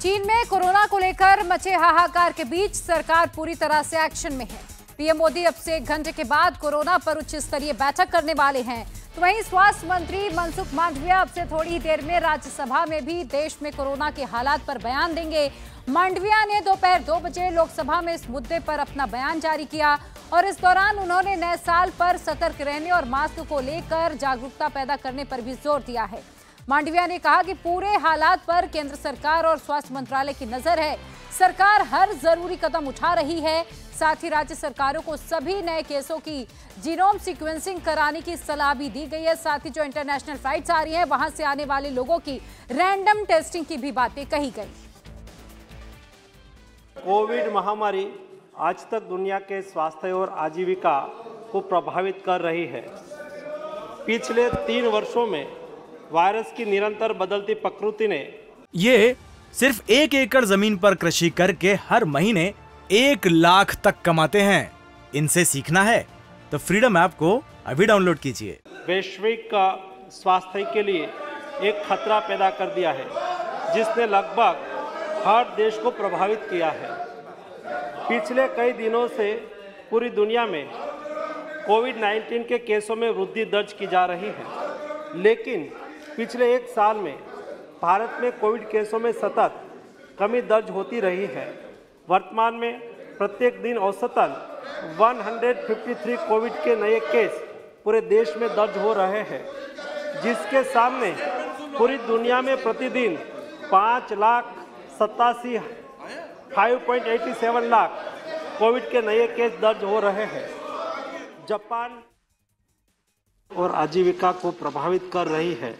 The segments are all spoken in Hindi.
चीन में कोरोना को लेकर मचे हाहाकार के बीच सरकार पूरी तरह से एक्शन में है। पीएम मोदी अब से 1 घंटे के बाद कोरोना पर उच्च स्तरीय बैठक करने वाले हैं। तो वहीं स्वास्थ्य मंत्री मनसुख मांडविया अब से थोड़ी देर में राज्यसभा में भी देश में कोरोना के हालात पर बयान देंगे। मांडविया ने दोपहर 2 बजे लोकसभा में इस मुद्दे पर अपना बयान जारी किया और इस दौरान उन्होंने नए साल पर सतर्क रहने और मास्क को लेकर जागरूकता पैदा करने पर भी जोर दिया है। मांडविया ने कहा कि पूरे हालात पर केंद्र सरकार और स्वास्थ्य मंत्रालय की नजर है। सरकार हर जरूरी कदम उठा रही है। साथ ही राज्य सरकारों को सभी नए केसों की जीनोम सीक्वेंसिंग कराने की सलाह भी दी गई है। साथ ही जो इंटरनेशनल फ्लाइट्स आ रही हैं वहां से आने वाले लोगों की रैंडम टेस्टिंग की भी बातें कही गई। कोविड महामारी आज तक दुनिया के स्वास्थ्य और आजीविका को प्रभावित कर रही है। पिछले 3 वर्षों में वायरस की निरंतर बदलती प्रकृति ने ये सिर्फ 1 एकड़ जमीन पर कृषि करके हर महीने 1 लाख तक कमाते हैं। इनसे सीखना है तो फ्रीडम ऐप को अभी डाउनलोड कीजिए। वैश्विक स्वास्थ्य के लिए एक खतरा पैदा कर दिया है, जिसने लगभग हर देश को प्रभावित किया है। पिछले कई दिनों से पूरी दुनिया में कोविड-19 के केसों में वृद्धि दर्ज की जा रही है, लेकिन पिछले 1 साल में भारत में कोविड केसों में सतत कमी दर्ज होती रही है। वर्तमान में प्रत्येक दिन औसतन 153 कोविड के नए केस पूरे देश में दर्ज हो रहे हैं, जिसके सामने पूरी दुनिया में प्रतिदिन 5,87,587 लाख कोविड के नए केस दर्ज हो रहे हैं। जापान और आजीविका को प्रभावित कर रही है।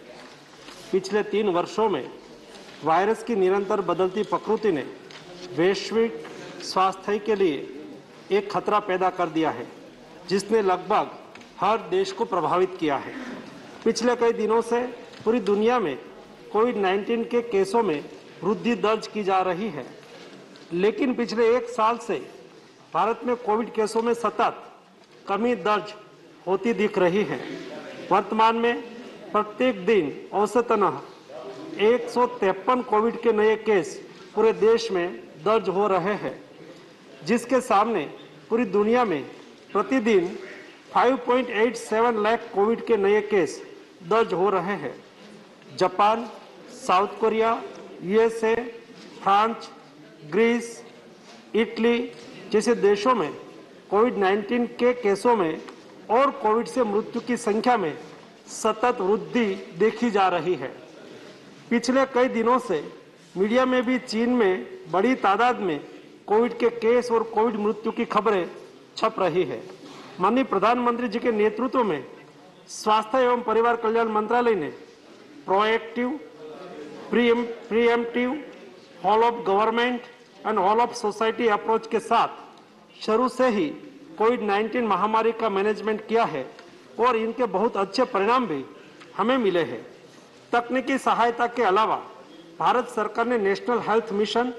पिछले 3 वर्षों में वायरस की निरंतर बदलती प्रकृति ने वैश्विक स्वास्थ्य के लिए एक खतरा पैदा कर दिया है, जिसने लगभग हर देश को प्रभावित किया है। पिछले कई दिनों से पूरी दुनिया में कोविड-19 के केसों में वृद्धि दर्ज की जा रही है, लेकिन पिछले 1 साल से भारत में कोविड केसों में सतत कमी दर्ज होती दिख रही है। वर्तमान में प्रत्येक दिन औसतन 153 कोविड के नए केस पूरे देश में दर्ज हो रहे हैं, जिसके सामने पूरी दुनिया में प्रतिदिन 5.87 लाख कोविड के नए केस दर्ज हो रहे हैं। Japan, South Korea, USA, France, Greece, Italy जैसे देशों में कोविड-19 के केसों में और कोविड से मृत्यु की संख्या में सतत वृद्धि देखी जा रही है। पिछले कई दिनों से मीडिया में भी चीन में बड़ी तादाद में कोविड के केस और कोविड मृत्यु की खबरें छप रही है। माननीय प्रधानमंत्री जी के नेतृत्व में स्वास्थ्य एवं परिवार कल्याण मंत्रालय ने proactive, preemptive, whole of government and whole of society approach के साथ शुरू से ही कोविड-19 महामारी का मैनेजमेंट किया है और इनके बहुत अच्छे परिणाम भी हमें मिले हैं। तकनीकी सहायता के अलावा भारत सरकार ने नेशनल हेल्थ मिशन,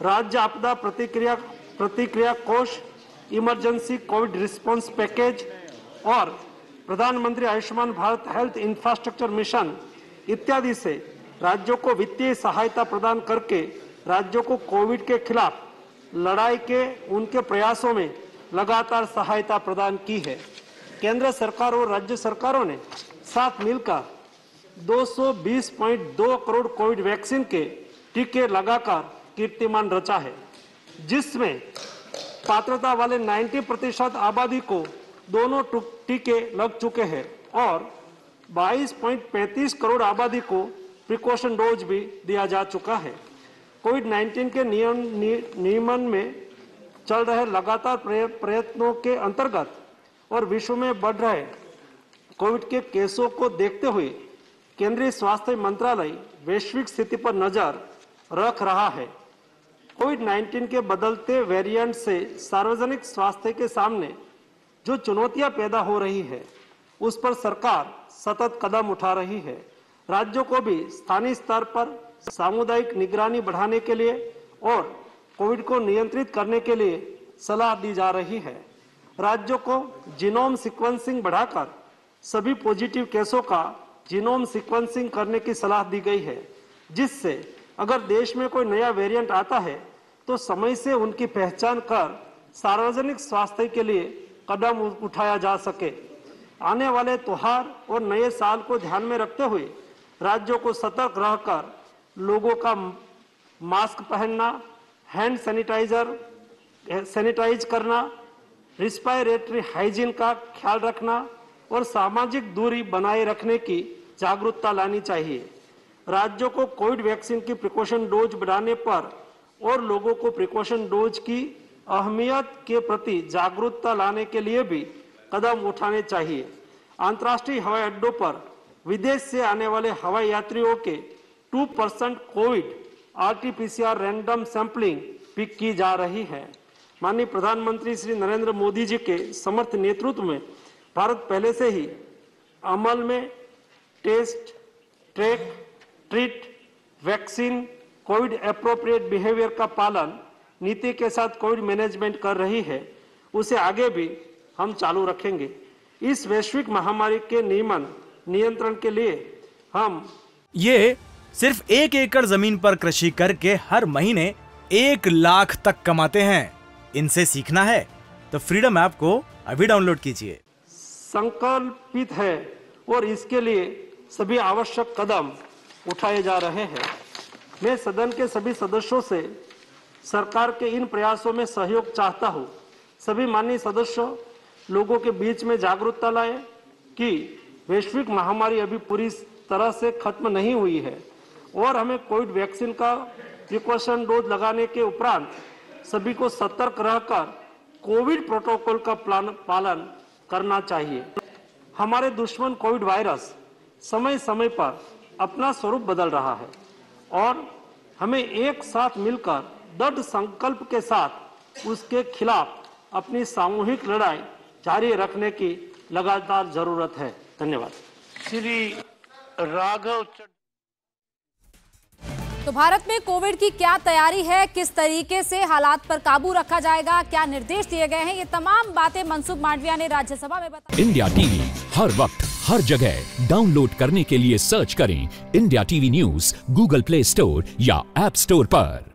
राज्य आपदा प्रतिक्रिया कोष, इमरजेंसी कोविड रिस्पांस पैकेज और प्रधानमंत्री Ayushman Bharat health infrastructure mission इत्यादि से राज्यों को वित्तीय सहायता प्रदान करके राज्यों को कोविड के खिलाफ लड़ाई के उनके प्रयासों में लगातार सहायता प्रदान की है। केंद्र सरकार और राज्य सरकारों ने साथ मिलकर 220.2 करोड़ कोविड वैक्सीन के टीके लगाकर कीर्तिमान रचा है, जिसमें पात्रता वाले 90% आबादी को दोनों टीके लग चुके हैं और 22.35 करोड़ आबादी को प्रिकॉशन डोज भी दिया जा चुका है। कोविड-19 के नियमन में चल रहे लगातार प्रयत्नों के अंतर्गत और विश्व में बढ़ रहे कोविड के केसों को देखते हुए केंद्रीय स्वास्थ्य मंत्रालय वैश्विक स्थिति पर नजर रख रहा है। कोविड-19 के बदलते वेरिएंट से सार्वजनिक स्वास्थ्य के सामने जो चुनौतियां पैदा हो रही है, उस पर सरकार सतत कदम उठा रही है। राज्यों को भी स्थानीय स्तर पर सामुदायिक निगरानी बढ़ाने के लिए और कोविड को नियंत्रित करने के लिए सलाह दी जा रही है। राज्यों को जीनोम सीक्वेंसिंग बढ़ाकर सभी पॉजिटिव केसों का जीनोम सीक्वेंसिंग करने की सलाह दी गई है, जिससे अगर देश में कोई नया वेरिएंट आता है तो समय से उनकी पहचान कर सार्वजनिक स्वास्थ्य के लिए कदम उठाया जा सके। आने वाले त्योहार और नए साल को ध्यान में रखते हुए राज्यों को सतर्क रहकर लोगों का मास्क पहनना, हैंड सैनिटाइज करना, रिस्पायरेटरी हाइजीन का ख्याल रखना और सामाजिक दूरी बनाए रखने की जागरूकता लानी चाहिए। राज्यों को कोविड वैक्सीन की प्रिकॉशन डोज बढ़ाने पर और लोगों को प्रिकॉशन डोज की अहमियत के प्रति जागरूकता लाने के लिए भी कदम उठाने चाहिए। अंतर्राष्ट्रीय हवाई अड्डों पर विदेश से आने वाले हवाई यात्रियों के 2% कोविड RT-PCR रैंडम सैंपलिंग भी की जा रही है। माननीय प्रधानमंत्री श्री नरेंद्र मोदी जी के समर्थ नेतृत्व में भारत पहले से ही अमल में test, track, treat, vaccine, COVID appropriate behaviour का पालन नीति के साथ कोविड मैनेजमेंट कर रही है। उसे आगे भी हम चालू रखेंगे। इस वैश्विक महामारी के नियंत्रण के लिए हम ये सिर्फ 1 एकड़ जमीन पर कृषि करके हर महीने 1 लाख तक कमाते हैं। इनसे सीखना है तो फ्रीडम ऐप को अभी डाउनलोड कीजिए। संकल्पित है और इसके लिए सभी आवश्यक कदम उठाए जा रहे हैं। मैं सदन के सभी सदस्यों से सरकार के इन प्रयासों में सहयोग चाहता हूं। सभी माननीय सदस्यों लोगों के बीच में जागरूकता लाए कि वैश्विक महामारी अभी पूरी तरह से खत्म नहीं हुई है और हमें कोविड वैक्सीन का प्रिकॉशन डोज लगाने के उपरांत सभी को सतर्क रहकर कोविड प्रोटोकॉल का पालन करना चाहिए। हमारे दुश्मन कोविड वायरस समय समय पर अपना स्वरूप बदल रहा है और हमें एक साथ मिलकर दृढ़ संकल्प के साथ उसके खिलाफ अपनी सामूहिक लड़ाई जारी रखने की लगातार जरूरत है। धन्यवाद। श्री राघव। तो भारत में कोविड की क्या तैयारी है, किस तरीके से हालात पर काबू रखा जाएगा, क्या निर्देश दिए गए हैं, ये तमाम बातें मनसुख मांडविया ने राज्यसभा में बताई। इंडिया टीवी हर वक्त हर जगह डाउनलोड करने के लिए सर्च करें India TV news Google play store या ऐप स्टोर पर।